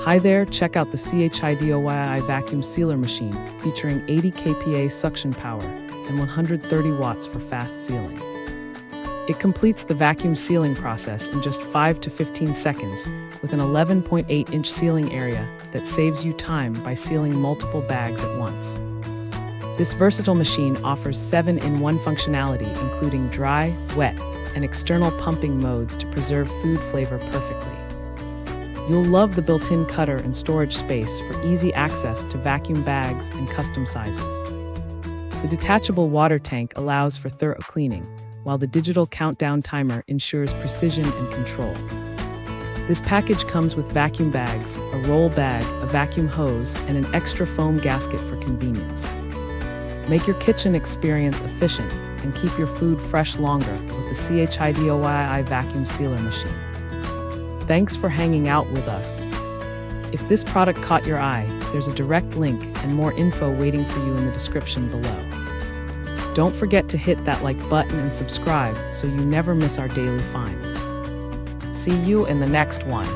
Hi there, check out the CHIDOYI Vacuum Sealer Machine featuring 80 kPa suction power and 130 watts for fast sealing. It completes the vacuum sealing process in just 5 to 15 seconds with an 11.8-inch sealing area that saves you time by sealing multiple bags at once. This versatile machine offers 7-in-1 functionality, including dry, wet, and external pumping modes to preserve food flavor perfectly. You'll love the built-in cutter and storage space for easy access to vacuum bags and custom sizes. The detachable water tank allows for thorough cleaning, while the digital countdown timer ensures precision and control. This package comes with vacuum bags, a roll bag, a vacuum hose, and an extra foam gasket for convenience. Make your kitchen experience efficient and keep your food fresh longer with the CHIDOYI Vacuum Sealer Machine. Thanks for hanging out with us. If this product caught your eye, there's a direct link and more info waiting for you in the description below. Don't forget to hit that like button and subscribe so you never miss our daily finds. See you in the next one.